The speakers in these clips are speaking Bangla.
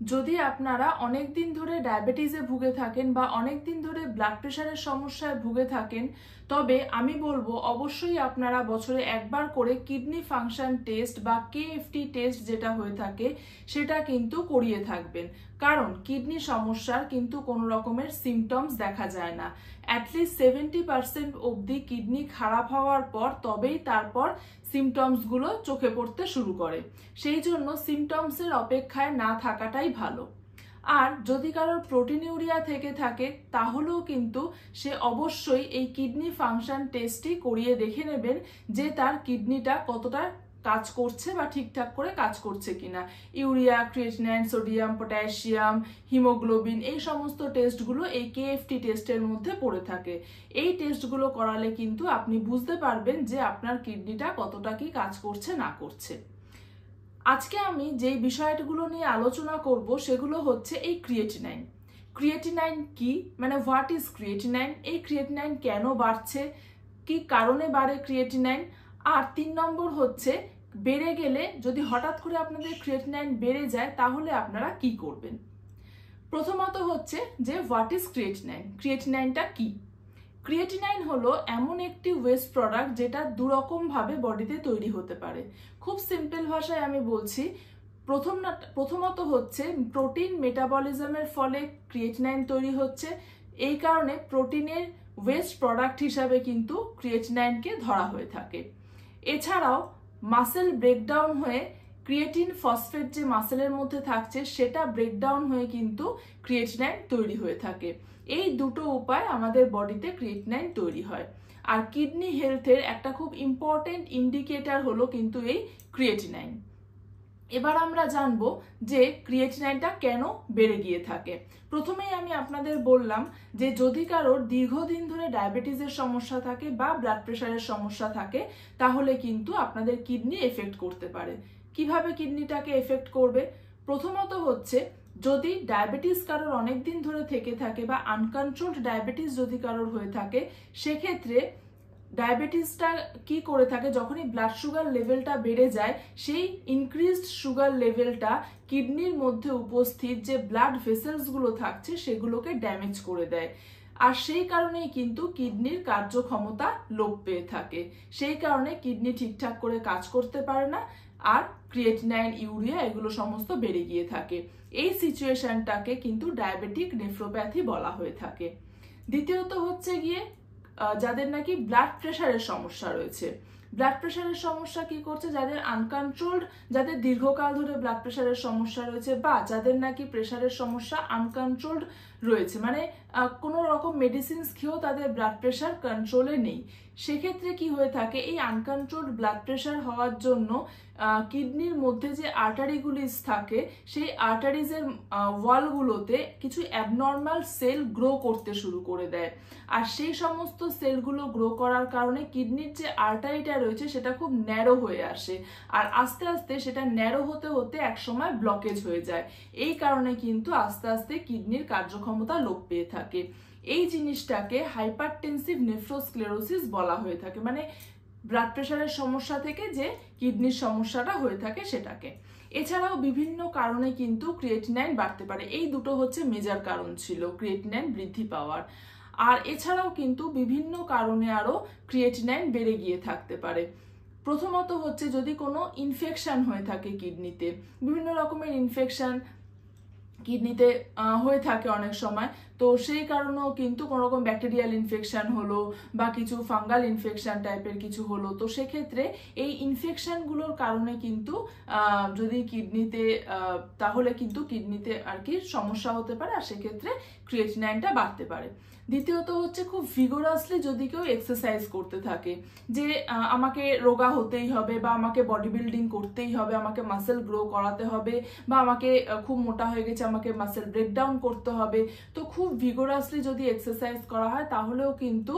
যদি আপনারা অনেক দিন ধরে ডায়াবেটিসে ভুগে থাকেন বা অনেক দিন ধরে ব্লাড প্রেশারের সমস্যায় ভুগে থাকেন, তবে আমি বলবো অবশ্যই আপনারা বছরে একবার করে কিডনি ফাংশন টেস্ট বা কেএফটি টেস্ট যেটা হয়ে থাকে সেটা কিন্তু করিয়ে থাকবেন। কারণ কিডনি সমস্যার কিন্তু কোনো রকমের সিমটমস দেখা যায় না। অ্যাটলিস্ট 70% অবধি কিডনি খারাপ হওয়ার পর তবেই তারপর সিমটমসগুলো চোখে পড়তে শুরু করে। সেই জন্য সিমটমসের অপেক্ষায় না থাকাটাই ভালো। আর যদি কারোর প্রোটিনিউরিয়া থেকে থাকে তাহলেও কিন্তু সে অবশ্যই এই কিডনি ফাংশন টেস্টটি করিয়ে দেখে নেবেন যে তার কিডনিটা কতটা কাজ করছে বা ঠিকঠাক করে কাজ করছে কিনা। Urea, creatinine, sodium, potassium, haemoglobin এই সমস্ত টেস্টগুলো এই কেএফটি টেস্টের মধ্যে পড়ে থাকে। এই টেস্টগুলো করালে কিন্তু আপনি বুঝতে পারবেন যে আপনার কিডনিটা কতটা কি কাজ করছে না করছে। আজকে আমি যেই বিষয়গুলো নিয়ে আলোচনা করব সেগুলো হচ্ছে এই ক্রিয়েটিনাইন। ক্রিয়েটিনাইন কি, মানে হোয়াট ইজ ক্রিয়েটিনাইন, এই ক্রিয়েটিনাইন কেন বাড়ছে, কি কারণে বাড়ে ক্রিয়েটিনাইন, আর 3 নম্বর হচ্ছে বেড়ে গেলে যদি হঠাৎ করে আপনাদের ক্রিয়েটিনাইন বেড়ে যায় তাহলে আপনারা কি করবেন। প্রথমত হচ্ছে যে হোয়াট ইজ ক্রিয়েটিনাইন, ক্রিয়েটিনাইনটা কি। ক্রিয়েটিনাইন হলো এমন একটি ওয়েস্ট প্রোডাক্ট যেটা দুরকম ভাবে বডিতে তৈরি হতে পারে। খুব সিম্পল ভাষায় আমি বলছি, প্রথমত হচ্ছে প্রোটিন মেটাবলিজমের ফলে ক্রিয়েটিনাইন তৈরি হচ্ছে। এই কারণে প্রোটিনের ওয়েস্ট প্রোডাক্ট হিসাবে কিন্তু ক্রিয়েটিনাইনকে ধরা হয়ে থাকে। এছাড়াও মাসেল ব্রেকডাউন হয়ে ক্রিয়েটিন ফসফেট যে মাসেলের মধ্যে থাকছে সেটা ব্রেকডাউন হয়ে কিন্তু ক্রিয়েটিনাইন তৈরি হয়ে থাকে। এই দুটো উপায় আমাদের বডিতে ক্রিয়েটিনাইন তৈরি হয়। আর কিডনি হেলথের একটা খুব ইম্পর্টেন্ট ইন্ডিকেটর হলো কিন্তু এই ক্রিয়েটিনাইন। এবার আমরা জানবো যে ক্রিয়েটিনাইনটা কেন বেড়ে গিয়ে থাকে। প্রথমেই আমি আপনাদের বললাম যে যদি কারোর দীর্ঘদিন ধরে ডায়াবেটিসের সমস্যা থাকে বা ব্লাড প্রেশারের সমস্যা থাকে তাহলে কিন্তু আপনাদের কিডনি এফেক্ট করতে পারে। কিভাবে কিডনিটাকে এফেক্ট করবে? প্রথমত হচ্ছে যদি ডায়াবেটিস কারোর অনেক দিন ধরে থেকে থাকে বা আনকন্ট্রোলড ডায়াবেটিস যদি কারোর হয়ে থাকে, সেক্ষেত্রে ডায়াবেটিসটা কি করে থাকে, যখনই ব্লাড সুগার লেভেলটা বেড়ে যায় সেই ইনক্রিজড সুগার লেভেলটা কিডনির মধ্যে উপস্থিত যে ব্লাড ভেসেলসগুলো থাকছে সেগুলোকে ড্যামেজ করে দেয়। আর সেই কারণেই কিন্তু কিডনির কার্যক্ষমতা লোপ পেয়ে থাকে। সেই কারণে কিডনি ঠিকঠাক করে কাজ করতে পারে না আর ক্রিয়েটিনাইন, ইউরিয়া এগুলো সমস্ত বেড়ে গিয়ে থাকে। এই সিচুয়েশনটাকে কিন্তু ডায়াবেটিক নেফ্রোপ্যাথি বলা হয়ে থাকে। দ্বিতীয়ত হচ্ছে গিয়ে যাদের নাকি ব্লাড প্রেশারের সমস্যা রয়েছে। ব্লাড প্রেশারের সমস্যা কি করছে, যাদের আনকন্ট্রোলড, যাদের দীর্ঘকাল ধরে ব্লাড প্রেশারের সমস্যা রয়েছে বা যাদের নাকি প্রেশারের সমস্যা আনকন্ট্রোলড রয়েছে, মানে কোনো রকম মেডিসিনস খেয়েও তাদের ব্লাড প্রেশার কন্ট্রোলে নেই, সেক্ষেত্রে কি হয়ে থাকে, এই আনকন্ট্রোলড ব্লাড প্রেশার হওয়ার জন্য কিডনির মধ্যে যে আর্টারিগুলিস থাকে সেই আর্টারিজের ওয়ালগুলোতে কিছু অ্যাবনর্মাল সেল গ্রো করতে শুরু করে দেয়। আর সেই সমস্ত সেলগুলো গ্রো করার কারণে কিডনির যে আর্টারিটা রয়েছে সেটা খুব ন্যারো হয়ে আসে আর আস্তে আস্তে সেটা ন্যারো হতে হতে একসময় ব্লকেজ হয়ে যায়। এই কারণে কিন্তু আস্তে আস্তে কিডনির কার্যক্ষমতা লোপ পেয়ে থাকে। এই জিনিসটাকে হাইপারটেনসিভ নেফ্রোস্ক্লেরোসিস বলা হয়ে থাকে, মানে ব্লাড প্রেশারের সমস্যা থেকে যে কিডনির সমস্যাটা হয়ে থাকে সেটাকে। এছাড়াও বিভিন্ন কারণে কিন্তু ক্রিয়েটিনাইন বাড়তে পারে। এই দুটো হচ্ছে মেজর কারণ ছিল ক্রিয়েটিনাইন বৃদ্ধি পাওয়ার। আর এছাড়াও কিন্তু বিভিন্ন কারণে আরো ক্রিয়েটিনাইন বেড়ে গিয়ে থাকতে পারে। প্রথমত হচ্ছে যদি কোনো ইনফেকশন হয়ে থাকে কিডনিতে, বিভিন্ন রকমের ইনফেকশন কিডনিতে হয়ে থাকে অনেক সময়, তো সেই কারণেও কিন্তু কোনো রকম ব্যাকটেরিয়াল ইনফেকশন হলো বা কিছু ফাঙ্গাল ইনফেকশন টাইপের কিছু হলো, তো সেক্ষেত্রে এই ইনফেকশনগুলোর কারণে কিন্তু যদি কিডনিতে তাহলে কিন্তু কিডনিতে আর কি সমস্যা হতে পারে আর সেক্ষেত্রে ক্রিয়েটিনাইনটা বাড়তে পারে। দ্বিতীয়ত হচ্ছে খুব ভিগোরাসলি যদি কেউ এক্সারসাইজ করতে থাকে, যে আমাকে রোগা হতেই হবে বা আমাকে বডি বিল্ডিং করতেই হবে, আমাকে মাসেল গ্রো করাতে হবে বা আমাকে খুব মোটা হয়ে গেছে আমাকে মাসেল ব্রেকডাউন করতে হবে, তো খুব ভিগোরাসলি যদি এক্সারসাইজ করা হয় তাহলেও কিন্তু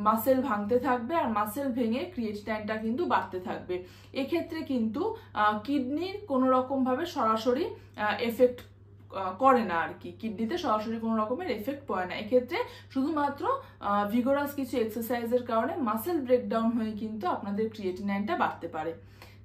মাসেল ভাঙতে থাকবে আর মাসেল ভেঙে ক্রিয়েটিনাইনটা কিন্তু বাড়তে থাকবে। এক্ষেত্রে কিন্তু কিডনির কোনো রকম ভাবে সরাসরি এফেক্ট করে না আর কি, কিডনিতে সরাসরি কোনো রকমের এফেক্ট পড়ে না। এক্ষেত্রে শুধুমাত্র ভিগোরাস কিছু এক্সারসাইজের কারণে মাসেল ব্রেকডাউন হয়ে কিন্তু আপনাদের ক্রিয়েটিনাইনটা বাড়তে পারে।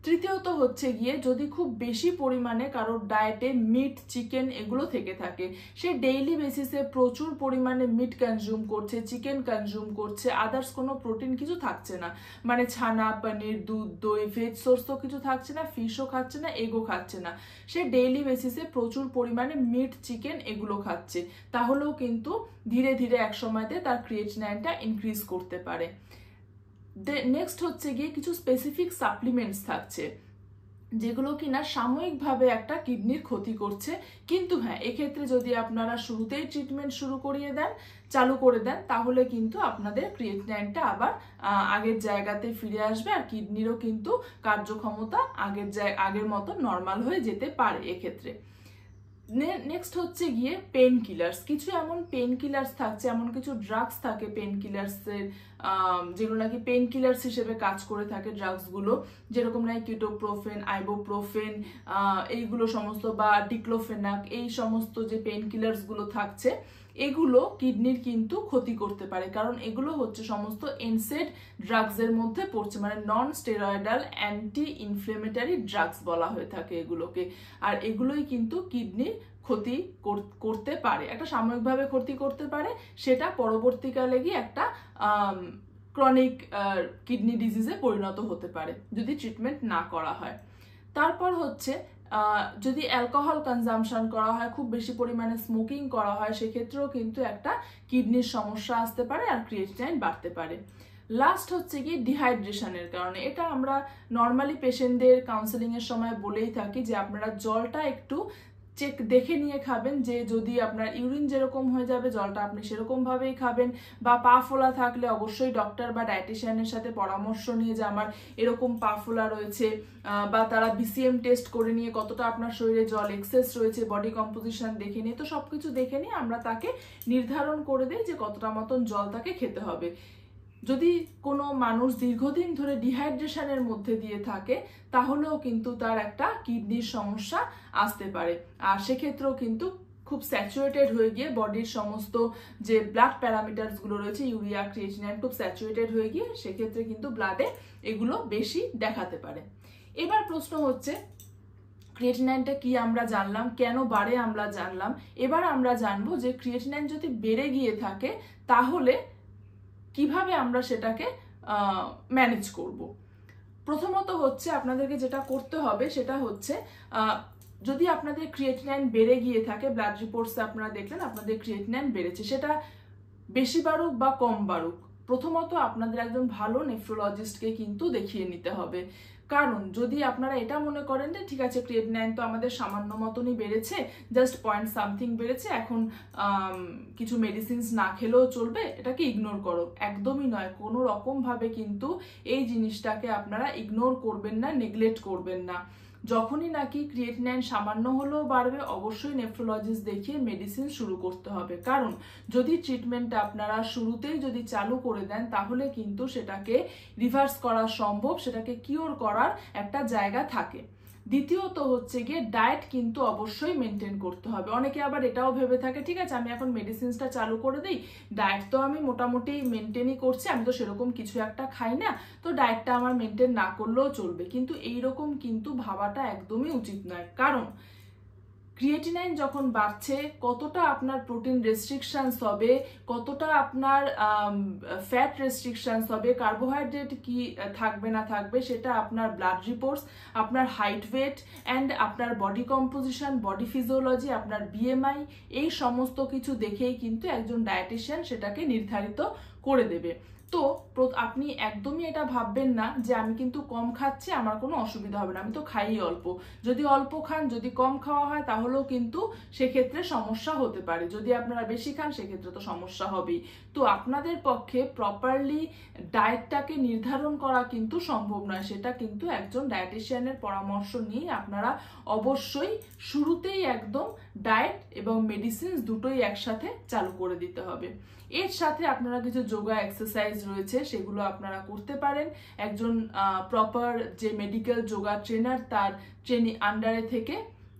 তৃতীয়ত হচ্ছে গিয়ে যদি খুব বেশি পরিমাণে কারোর ডায়েটে মিট, চিকেন এগুলো থেকে থাকে, সে ডেইলি বেসিসে প্রচুর পরিমাণে মিট কনজিউম করছে, চিকেন কনজিউম করছে, আদার্স কোনো প্রোটিন কিছু থাকছে না, মানে ছানা, পনির, দুধ, দই, ভেজ সোর্স তো কিছু থাকছে না, ফিশও খাচ্ছে না, এগও খাচ্ছে না, সে ডেইলি বেসিসে প্রচুর পরিমাণে মিট, চিকেন এগুলো খাচ্ছে, তাহলেও কিন্তু ধীরে ধীরে এক সময়তে তার ক্রিয়েটিনাইনটা ইনক্রিজ করতে পারে। নেক্সট হচ্ছে গিয়ে কিছু স্পেসিফিক সাপ্লিমেন্টস থাকছে যেগুলো কিনা সাময়িকভাবে একটা কিডনির ক্ষতি করছে, কিন্তু হ্যাঁ এক্ষেত্রে যদি আপনারা শুরুতেই ট্রিটমেন্ট চালু করে দেন তাহলে কিন্তু আপনাদের ক্রিয়েটিনাইনটা আবার আগের জায়গাতে ফিরে আসবে, আর কিডনিরও কিন্তু কার্যক্ষমতা আগের মতো নর্মাল হয়ে যেতে পারে এক্ষেত্রে। নেক্সট হচ্ছে গিয়ে পেন কিলার্স। কিছু এমন পেন কিলার্স থাকছে, এমন কিছু ড্রাগস থাকে পেন কিলার্সের, যেগুলো নাকি পেন কিলার্স হিসেবে কাজ করে থাকে ড্রাগসগুলো, যেরকম নাকি কিটোপ্রোফেন, আইবোপ্রোফেন এইগুলো সমস্ত, বা ডিক্লোফেনাক, এই সমস্ত যে পেন কিলার্সগুলো থাকছে এগুলো কিডনির কিন্তু ক্ষতি করতে পারে, কারণ এগুলো হচ্ছে সমস্ত এনসেড ড্রাগসের মধ্যে পড়ছে, মানে non steroidal anti inflammatory drugs বলা হয়ে থাকে এগুলোকে, আর এগুলোই কিন্তু কিডনির ক্ষতি করতে পারে, একটা সাময়িকভাবে ক্ষতি করতে পারে, সেটা পরবর্তীকালে গিয়ে একটা ক্রনিক কিডনি ডিজিজে পরিণত হতে পারে যদি ট্রিটমেন্ট না করা হয়। তারপর হচ্ছে যদি অ্যালকোহল কনজাম্পশন করা হয়, খুব বেশি পরিমাণে স্মোকিং করা হয়, সেক্ষেত্রেও কিন্তু একটা কিডনির সমস্যা আসতে পারে আর ক্রিয়েটিনাইন বাড়তে পারে। লাস্ট হচ্ছে কি ডিহাইড্রেশনের কারণে, এটা আমরা নর্মালি পেশেন্টদের কাউন্সেলিং এর সময় বলেই থাকি যে আপনারা জলটা একটু দেখে নিয়ে খাবেন, যে যদি আপনার ইউরিন যেরকম হয়ে যাবে জলটা আপনি সেরকম ভাবেই খাবেন, বা পা ফোলা থাকলে অবশ্যই ডক্টর বা ডায়েটিশিয়ানের সাথে পরামর্শ নিয়ে যে আমার এরকম পা ফোলা রয়েছে, বা তারা BCM টেস্ট করে নিয়ে কতটা আপনার শরীরে জল এক্সেস রয়েছে, বডি কম্পোজিশন দেখে নিয়ে, তো সবকিছু দেখে নিয়ে আমরা তাকে নির্ধারণ করে দিই যে কতটা মতন জল তাকে খেতে হবে। যদি কোনো মানুষ দীর্ঘদিন ধরে ডিহাইড্রেশনের মধ্যে দিয়ে থাকে তাহলেও কিন্তু তার একটা কিডনির সমস্যা আসতে পারে, আর সেক্ষেত্রেও কিন্তু খুব স্যাচুরেটেড হয়ে গিয়ে বডির সমস্ত যে ব্লাড প্যারামিটারসগুলো রয়েছে, ইউরিয়া, ক্রিয়েটিনাইন, খুব স্যাচুরেটেড হয়ে গিয়ে সেক্ষেত্রে কিন্তু ব্লাডে এগুলো বেশি দেখাতে পারে। এবার প্রশ্ন হচ্ছে ক্রিয়েটিনাইনটা কি আমরা জানলাম, কেন বাড়ে আমরা জানলাম, এবার আমরা জানবো যে ক্রিয়েটিনাইন যদি বেড়ে গিয়ে থাকে তাহলে কিভাবে আমরা সেটাকে ম্যানেজ করব। প্রথমত হচ্ছে আপনাদেরকে যেটা করতে হবে সেটা হচ্ছে যদি আপনাদের ক্রিয়েটিনাইন বেড়ে গিয়ে থাকে, ব্লাড রিপোর্টসে আপনারা দেখলেন আপনাদের ক্রিয়েটিনাইন বেড়েছে, সেটা বেশি বাড়ুক বা কম বাড়ুক, প্রথমত আপনাদের একজন ভালো নেফ্রোলজিস্টকে কিন্তু দেখিয়ে নিতে হবে। কারণ যদি আপনারা এটা মনে করেন যে ঠিক আছে ক্রিয়েটিনাইন তো আমাদের সামান্য মতনই বেড়েছে, জাস্ট পয়েন্ট সামথিং বেড়েছে, এখন কিছু মেডিসিনস না খেলেও চলবে, এটাকে ইগনোর করো, একদমই নয়। কোনো রকম ভাবে কিন্তু এই জিনিসটাকে আপনারা ইগনোর করবেন না, নেগলেক্ট করবেন না। যখনই নাকি ক্রিয়েটিনাইন সামান্য হলেও বাড়বে অবশ্যই নেফ্রোলজিস্ট দেখিয়ে মেডিসিন শুরু করতে হবে, কারণ যদি ট্রিটমেন্টটা আপনারা শুরুতেই যদি চালু করে দেন তাহলে কিন্তু সেটাকে রিভার্স করা সম্ভব, সেটাকে কিওর করার একটা জায়গা থাকে। দ্বিতীয়ত হচ্ছে গিয়ে ডায়েট কিন্তু অবশ্যই মেনটেন করতে হবে। অনেকে আবার এটাও ভেবে থাকে ঠিক আছে আমি এখন মেডিসিনসটা চালু করে দিই, ডায়েট তো আমি মোটামুটি মেনটেনই করছি, আমি তো সেরকম কিছু একটা খাই না, তো ডায়েটটা আমার মেনটেন না করলেও চলবে, কিন্তু এইরকম কিন্তু ভাবাটা একদমই উচিত নয়। কারণ ক্রিয়েটিনাইন যখন বাড়ছে কতটা আপনার প্রোটিন রেস্ট্রিকশনস হবে, কতটা আপনার ফ্যাট রেস্ট্রিকশনস হবে, কার্বোহাইড্রেট কি থাকবে না থাকবে, সেটা আপনার ব্লাড রিপোর্টস, আপনার হাইট ওয়েট অ্যান্ড আপনার বডি কম্পোজিশন, বডি ফিজিওলজি, আপনার BMI, এই সমস্ত কিছু দেখেই কিন্তু একজন ডায়েটিশিয়ান সেটাকে নির্ধারিত করে দেবে। তো আপনি একদমই এটা ভাববেন না যে আমি কিন্তু কম খাচ্ছি আমার কোনো অসুবিধা হবে না, আমি তো খাই অল্প, যদি অল্প খান, যদি কম খাওয়া হয় তাহলেও কিন্তু সেক্ষেত্রে সমস্যা হতে পারে, যদি আপনারা বেশি খান সেক্ষেত্রে তো সমস্যা হবেই। তো আপনাদের পক্ষে প্রপারলি ডায়েটটাকে নির্ধারণ করা কিন্তু সম্ভব নয়, সেটা কিন্তু একজন ডায়েটিশিয়ানের পরামর্শ নিয়ে আপনারা অবশ্যই শুরুতেই একদম ডায়েট এবং মেডিসিনস দুটোই একসাথে চালু করে দিতে হবে। এর সাথে আপনারা কিছু যোগা এক্সারসাইজ রয়েছে সেগুলো আপনারা করতে পারেন, একজন প্রপার যে মেডিকেল যোগা ট্রেনার তার ট্রেনিং আন্ডারে থেকে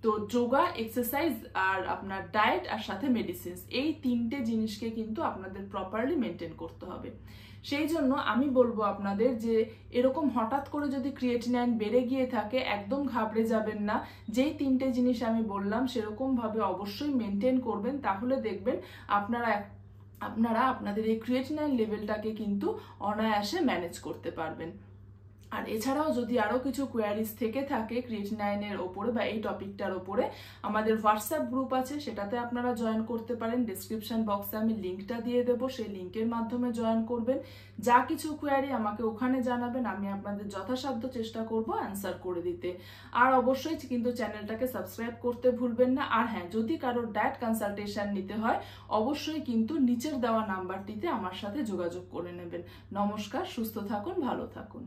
তো যোগা, এক্সারসাইজ আর আপনার ডায়েট আর সাথে মেডিসিনস, এই তিনটে জিনিসকে কিন্তু আপনাদের প্রপারলি মেনটেন করতে হবে। সেই জন্য আমি বলবো আপনাদের যে এরকম হঠাৎ করে যদি ক্রিয়েটিনাইন বেড়ে গিয়ে থাকে একদম ঘাবড়ে যাবেন না। যেই তিনটে জিনিস আমি বললাম সেরকম ভাবে অবশ্যই মেনটেন করবেন, তাহলে দেখবেন আপনারা আপনাদের এই ক্রিয়েটিনাইন লেভেলটাকে কিন্তু অনায়াসে ম্যানেজ করতে পারবেন। আর এছাড়াও যদি আরও কিছু কোয়ারিজ থেকে থাকে ক্রিয়েটিনাইনের ওপরে বা এই টপিকটার ওপরে, আমাদের হোয়াটসঅ্যাপ গ্রুপ আছে, সেটাতে আপনারা জয়েন করতে পারেন। ডিসক্রিপশন বক্সে আমি লিঙ্কটা দিয়ে দেবো, সেই লিঙ্কের মাধ্যমে জয়েন করবেন। যা কিছু কোয়ারি আমাকে ওখানে জানাবেন, আমি আপনাদের যথাসাধ্য চেষ্টা করব অ্যান্সার করে দিতে। আর অবশ্যই কিন্তু চ্যানেলটাকে সাবস্ক্রাইব করতে ভুলবেন না। আর হ্যাঁ, যদি কারোর ডায়েট কনসালটেশন নিতে হয় অবশ্যই কিন্তু নিচের দেওয়া নাম্বারটিতে আমার সাথে যোগাযোগ করে নেবেন। নমস্কার, সুস্থ থাকুন, ভালো থাকুন।